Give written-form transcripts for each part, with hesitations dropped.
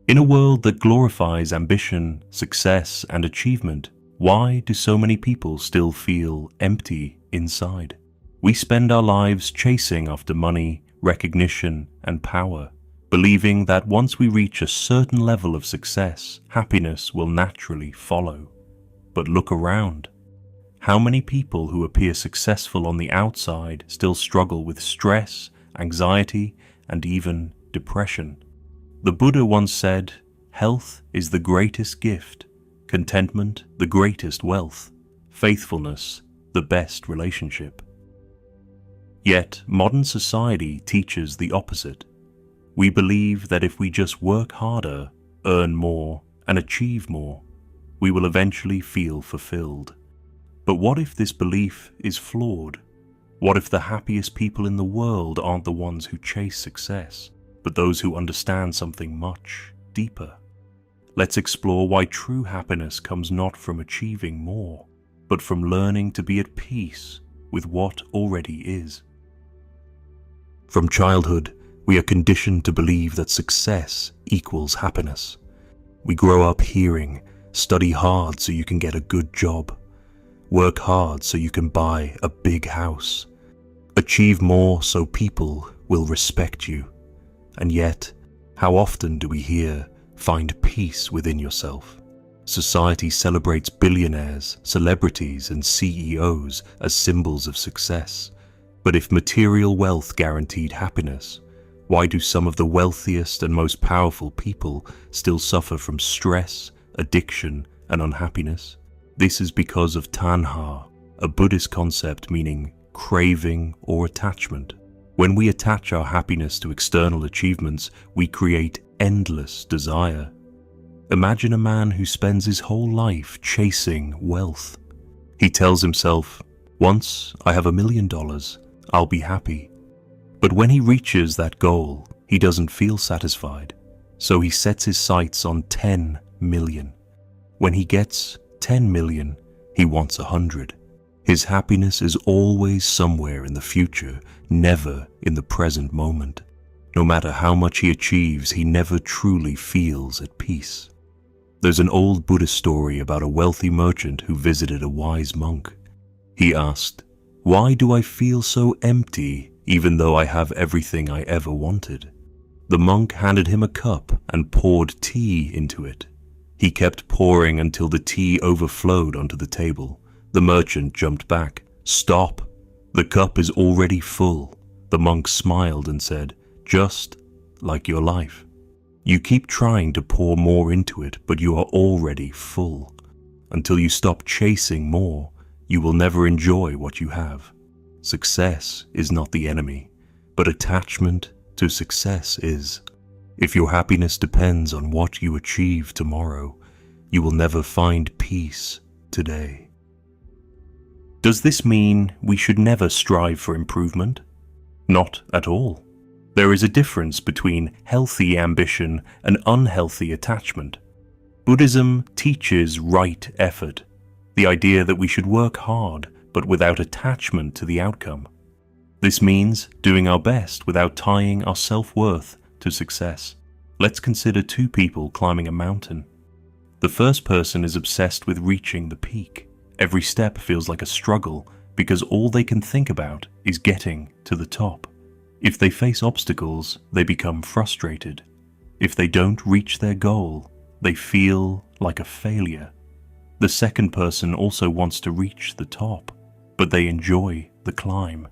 In a world that glorifies ambition, success, and achievement, why do so many people still feel empty inside? We spend our lives chasing after money, recognition, and power, believing that once we reach a certain level of success, happiness will naturally follow. But look around. How many people who appear successful on the outside still struggle with stress, anxiety, and even depression? The Buddha once said, "Health is the greatest gift, contentment the greatest wealth, faithfulness the best relationship." Yet modern society teaches the opposite. We believe that if we just work harder, earn more, and achieve more, we will eventually feel fulfilled. But what if this belief is flawed? What if the happiest people in the world aren't the ones who chase success, but those who understand something much deeper? Let's explore why true happiness comes not from achieving more, but from learning to be at peace with what already is. From childhood, we are conditioned to believe that success equals happiness. We grow up hearing, "Study hard so you can get a good job. Work hard so you can buy a big house. Achieve more so people will respect you." And yet, how often do we hear, "Find peace within yourself"? Society celebrates billionaires, celebrities, and CEOs as symbols of success. But if material wealth guaranteed happiness, why do some of the wealthiest and most powerful people still suffer from stress, addiction, and unhappiness? This is because of tanha, a Buddhist concept meaning craving or attachment. When we attach our happiness to external achievements, we create endless desire. Imagine a man who spends his whole life chasing wealth. He tells himself, "Once I have $1 million, I'll be happy." But when he reaches that goal, he doesn't feel satisfied, so he sets his sights on 10 million. When he gets 10 million, he wants 100. His happiness is always somewhere in the future, never in the present moment. No matter how much he achieves, he never truly feels at peace. There's an old Buddhist story about a wealthy merchant who visited a wise monk. He asked, "Why do I feel so empty even though I have everything I ever wanted?" The monk handed him a cup and poured tea into it. He kept pouring until the tea overflowed onto the table. The merchant jumped back. "Stop! The cup is already full." The monk smiled and said, "Just like your life. You keep trying to pour more into it, but you are already full. Until you stop chasing more, you will never enjoy what you have. Success is not the enemy, but attachment to success is. If your happiness depends on what you achieve tomorrow, you will never find peace today." Does this mean we should never strive for improvement? Not at all. There is a difference between healthy ambition and unhealthy attachment. Buddhism teaches right effort, the idea that we should work hard but without attachment to the outcome. This means doing our best without tying our self-worth to success. Let's consider two people climbing a mountain. The first person is obsessed with reaching the peak. Every step feels like a struggle because all they can think about is getting to the top. If they face obstacles, they become frustrated. If they don't reach their goal, they feel like a failure. The second person also wants to reach the top, but they enjoy the climb.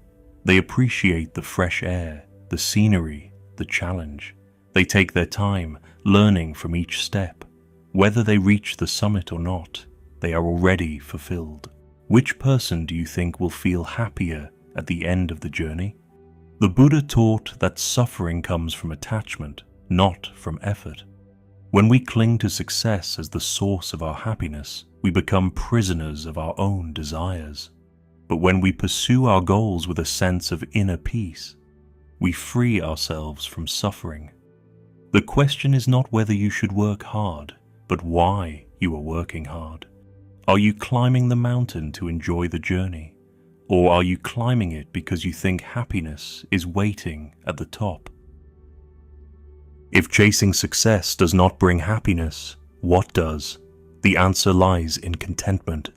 They appreciate the fresh air, the scenery, the challenge. They take their time, learning from each step. Whether they reach the summit or not, they are already fulfilled. Which person do you think will feel happier at the end of the journey? The Buddha taught that suffering comes from attachment, not from effort. When we cling to success as the source of our happiness, we become prisoners of our own desires. But when we pursue our goals with a sense of inner peace, we free ourselves from suffering. The question is not whether you should work hard, but why you are working hard. Are you climbing the mountain to enjoy the journey? Or are you climbing it because you think happiness is waiting at the top? If chasing success does not bring happiness, what does? The answer lies in contentment.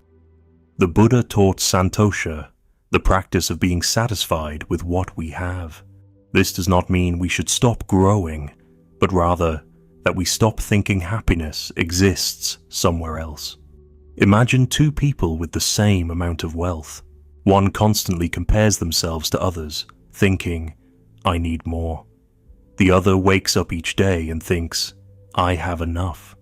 The Buddha taught santosha, the practice of being satisfied with what we have. This does not mean we should stop growing, but rather that we stop thinking happiness exists somewhere else. Imagine two people with the same amount of wealth. One constantly compares themselves to others, thinking, "I need more." The other wakes up each day and thinks, "I have enough."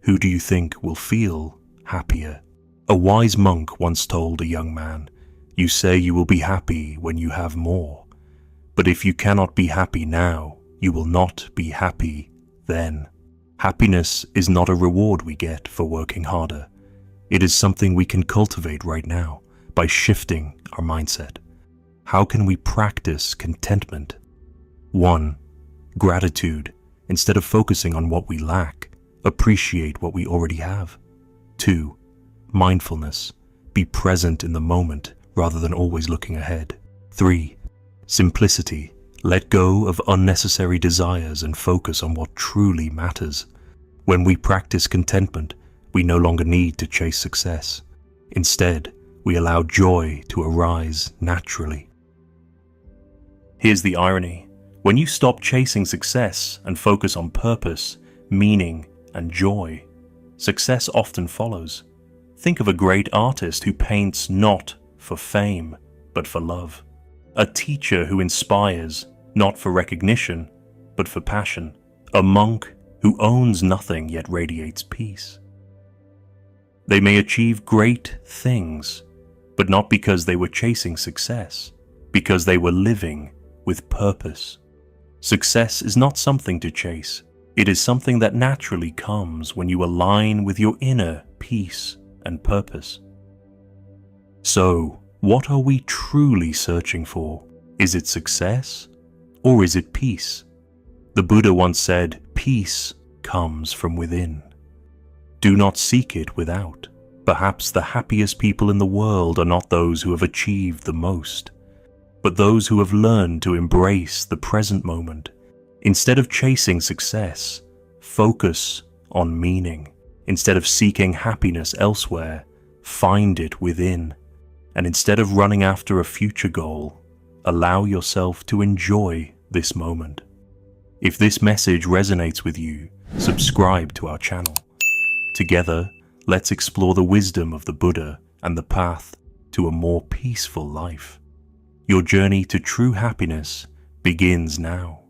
Who do you think will feel happier? A wise monk once told a young man, "You say you will be happy when you have more, but if you cannot be happy now, you will not be happy then." Happiness is not a reward we get for working harder. It is something we can cultivate right now by shifting our mindset. How can we practice contentment? 1. Gratitude. Instead of focusing on what we lack, appreciate what we already have. 2. Mindfulness. Be present in the moment rather than always looking ahead. 3. Simplicity. Let go of unnecessary desires and focus on what truly matters. When we practice contentment, we no longer need to chase success. Instead, we allow joy to arise naturally. Here's the irony. When you stop chasing success and focus on purpose, meaning, and joy, success often follows. Think of a great artist who paints not for fame, but for love. A teacher who inspires, not for recognition, but for passion. A monk who owns nothing yet radiates peace. They may achieve great things, but not because they were chasing success, because they were living with purpose. Success is not something to chase. It is something that naturally comes when you align with your inner peace and purpose. So, what are we truly searching for? Is it success or is it peace? The Buddha once said, "Peace comes from within." Do not seek it without. Perhaps the happiest people in the world are not those who have achieved the most, but those who have learned to embrace the present moment. Instead of chasing success, focus on meaning. Instead of seeking happiness elsewhere, find it within. And instead of running after a future goal, allow yourself to enjoy this moment. If this message resonates with you, subscribe to our channel. Together, let's explore the wisdom of the Buddha and the path to a more peaceful life. Your journey to true happiness begins now.